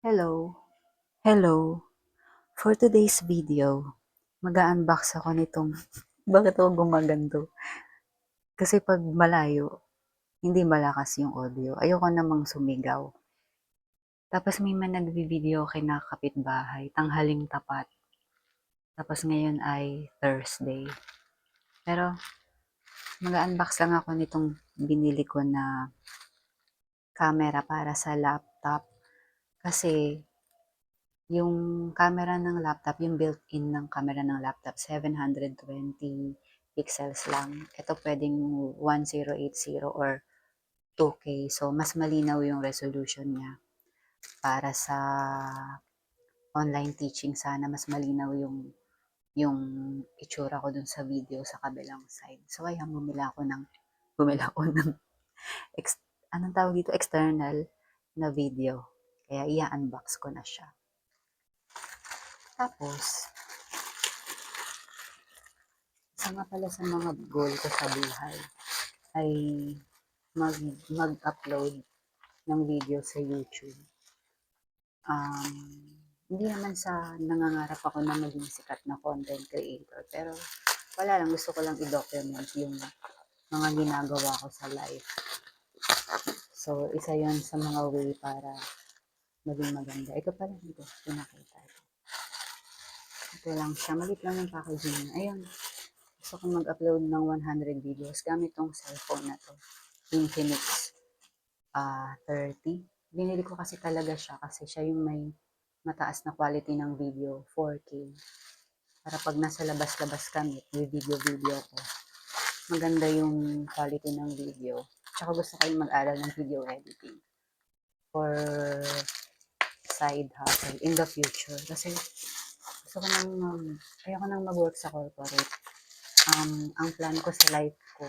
Hello. Hello. For today's video, mag-unbox ako nitong bakit ako gumaganto? Kasi pag malayo, hindi malakas yung audio. Ayoko namang sumigaw. Tapos may man nagbi-video kinakapitbahay, tanghaling tapat. Tapos ngayon ay Thursday. Pero mag-unbox lang ako nitong binili ko na camera para sa laptop. Kasi yung camera ng laptop, yung built-in ng camera ng laptop, 720 pixels lang. Ito pwedeng 1080 or 2K. So, mas malinaw yung resolution niya. Para sa online teaching, sana mas malinaw yung itsura ko dun sa video sa kabilang side. So, kaya bumila ako ng ex, anong tawag dito? External na video. Kaya i-unbox ko na siya. Tapos, isa nga pala sa mga goal ko sa buhay ay mag, mag-upload ng video sa YouTube. Hindi naman sa nangangarap ako na maging sikat na content creator, pero wala lang, gusto ko lang i-document yung mga ginagawa ko sa life. So, isa yon sa mga way para maging maganda. Ito pala dito, pinakita ito. Ito lang siya, malit lang yung packaging niya. Ayun, gusto ko mag-upload ng 100 videos gamit tong cellphone na to. Infinix 30. Binili ko kasi talaga siya kasi siya yung may mataas na quality ng video, 4K. Para pag nasa labas-labas kami, video ko, maganda yung quality ng video. Tsaka gusto ko yung mag-aral ng video editing for side hustle in the future. Kasi gusto ko ayoko nang mag-work sa corporate. Ang plan ko sa life ko,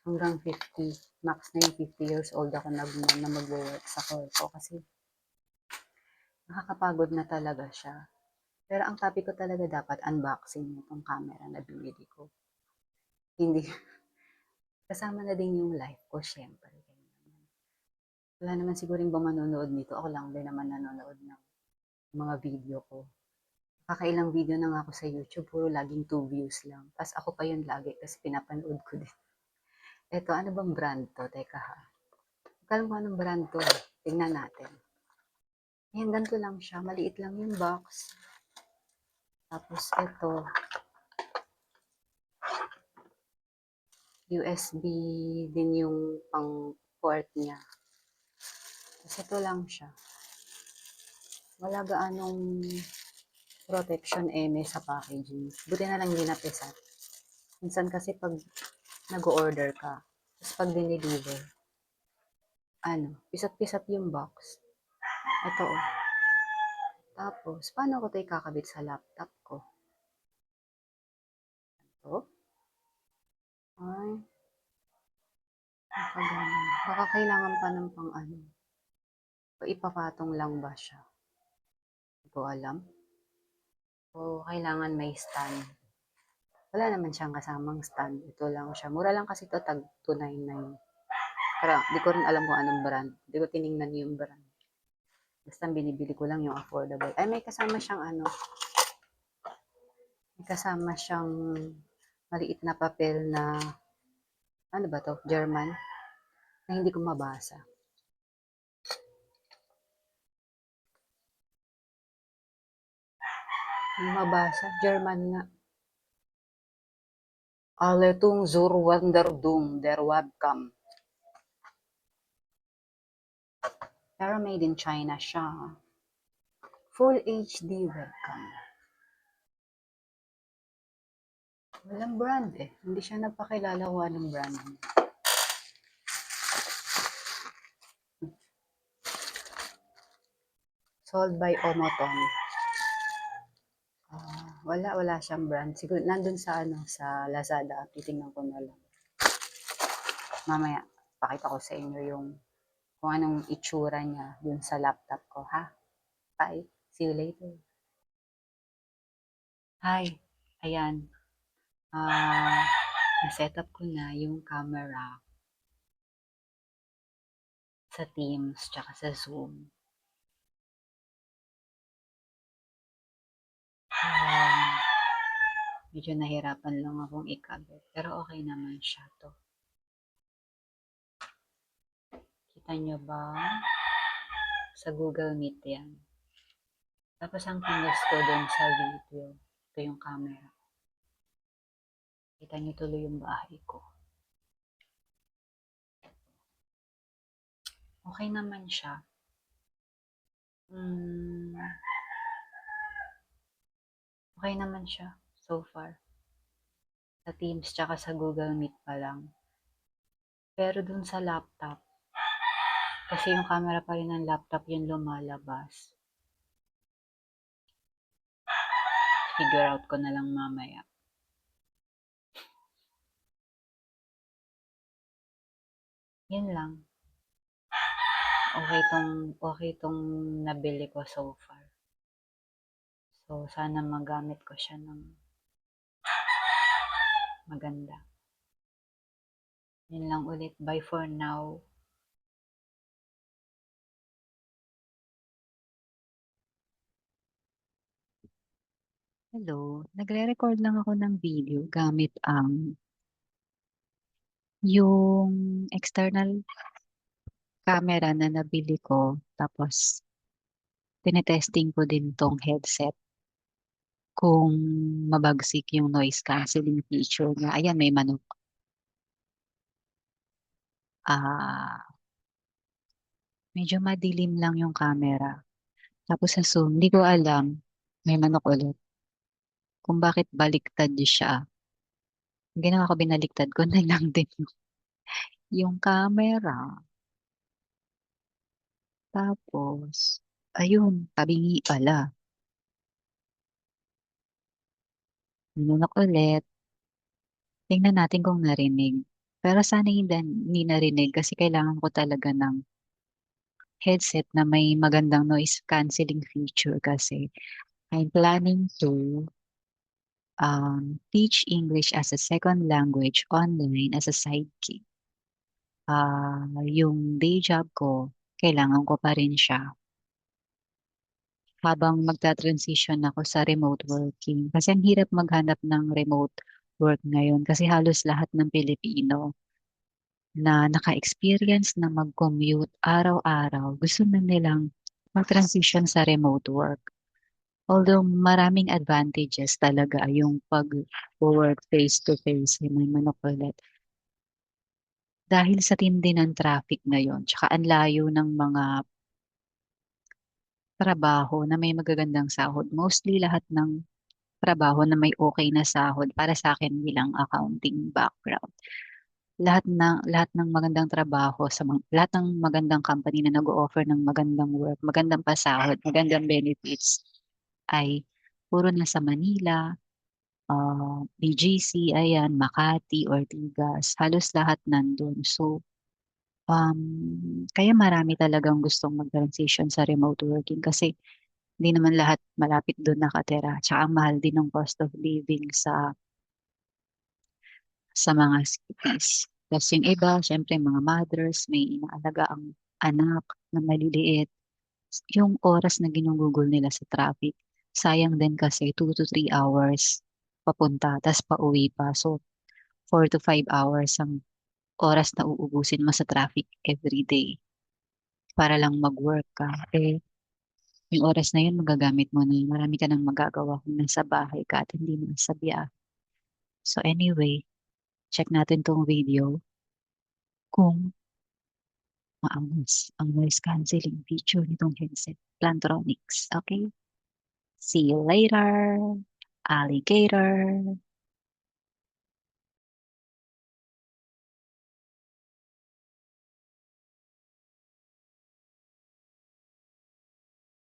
hanggang 50, max na yung 50 years old ako na mag-work sa corpo kasi nakakapagod na talaga siya. Pero ang topic ko talaga dapat unboxing itong camera na binili ko. Hindi, kasama na din yung life ko, syempre. Wala naman siguro yung manonood nito. Ako lang din naman nanonood ng mga video ko. Kakailang video na nga ako sa YouTube, puro laging 2 views lang. Tapos ako pa yun lagi kasi pinapanood ko din. Eto, ano bang brand to? Teka ha. Alam ko anong brand to. Tingnan natin. Ayan, ganito lang siya. Maliit lang yung box. Tapos ito, USB din yung pang port niya. Tapos ito lang siya. Wala gaanong protection eme sa packaging. Buti na lang ginapisan. Minsan kasi pag nag-order ka, tapos pag dinideliver, pisat-pisat yung box. Ito oh. Tapos, paano ko ito ikakabit sa laptop ko? Ito. Ay, nakagano. Baka kailangan pa ng pang ano. O ipapatong lang ba siya? Hindi ko alam. O kailangan may stand. Wala naman siyang kasamang stand. Ito lang siya. Mura lang kasi ito, tag 299. Pero di ko rin alam kung anong brand. Di ko tiningnan yung brand. Basta binibili ko lang yung affordable. Ay, may kasama siyang may kasama siyang maliit na papel na, ano ba to? German? Na hindi ko mabasa. Hindi mabasa. German nga. Aletung zur Wanderdung der Webcam. Pero made in China siya. Full HD webcam. Walang brand eh. Hindi siya nagpakilala kung anong brand. Sold by Omoton. Wala siyang brand. Siguro nandun sa Lazada. Titingnan ko na lang. Mamaya, pakita ko sa inyo kung anong itsura niya dun sa laptop ko, ha? Bye. See you later. Hi. Ayan. Na-set up ko na yung camera sa Teams tsaka sa Zoom. Um, medyo nahirapan lang akong ikabit. Pero okay naman siya to. Kita nyo ba? Sa Google Meet yan. Tapos ang kinos ko dun sa video, ito yung camera. Kita nyo tuloy yung bahay ko. Okay naman siya. Okay naman siya so far. Sa Teams tsaka sa Google Meet pa lang. Pero dun sa laptop, kasi yung camera pa rin ng laptop yung lumalabas. Figure out ko na lang mamaya. Yun lang. Okay tong nabili ko so far. So, sana magamit ko siya ng maganda. Yun lang ulit. Bye for now. Hello, nagre-record lang ako ng video gamit yung external camera na nabili ko. Tapos, tinetesting ko din tong headset kung mabagsik yung noise cancelling feature niya. Ayan, may manok. Medyo madilim lang yung camera. Tapos sa zoom, hindi ko alam, may manok ulit, kung bakit baliktad siya. Ang ginawa ko, binaliktad ko na lang din yung camera. Tapos, ayun, tabingi pala. Nanunok ulit. Tingnan natin kung narinig. Pero sana hindi narinig kasi kailangan ko talaga ng headset na may magandang noise cancelling feature kasi I'm planning to teach English as a second language online as a side gig. Yung day job ko, kailangan ko pa rin siya habang magta-transition ako sa remote working. Kasi ang hirap maghanap ng remote work ngayon kasi halos lahat ng Pilipino na naka-experience na mag-commute araw-araw, gusto na nilang mag-transition sa remote work. Although maraming advantages talaga yung pag-work face-to-face, yung may manok ulit. Dahil sa tindi ng traffic ngayon, tsaka ang layo ng mga trabaho na may magagandang sahod. Mostly lahat ng trabaho na may okay na sahod para sa akin bilang accounting background. Lahat ng magandang trabaho lahat ng magandang company na nag-o-offer ng magandang work, magandang pasahod, magandang benefits ay puro nasa Manila, BGC, ayan, Makati, Ortigas, halos lahat nandun. So, kaya marami talagang gustong mag-transition sa remote working kasi hindi naman lahat malapit doon nakatira. Tsaka ang mahal din ng cost of living sa mga cities. Tapos yung iba, syempre mga mothers, may inaalaga ang anak na maliliit. Yung oras na ginugugol nila sa traffic, sayang din kasi 2 to 3 hours papunta, tas pauwi pa. So, 4 to 5 hours ang oras na uubusin mo sa traffic every day para lang mag-work ka. Yung oras na yun, magagamit mo na yun. Marami ka nang magagawa kung nasa bahay ka at hindi na sa biyahe. So anyway, check natin tong video kung maangas ang noise cancelling feature nitong headset. Plantronics. Okay? See you later, alligator.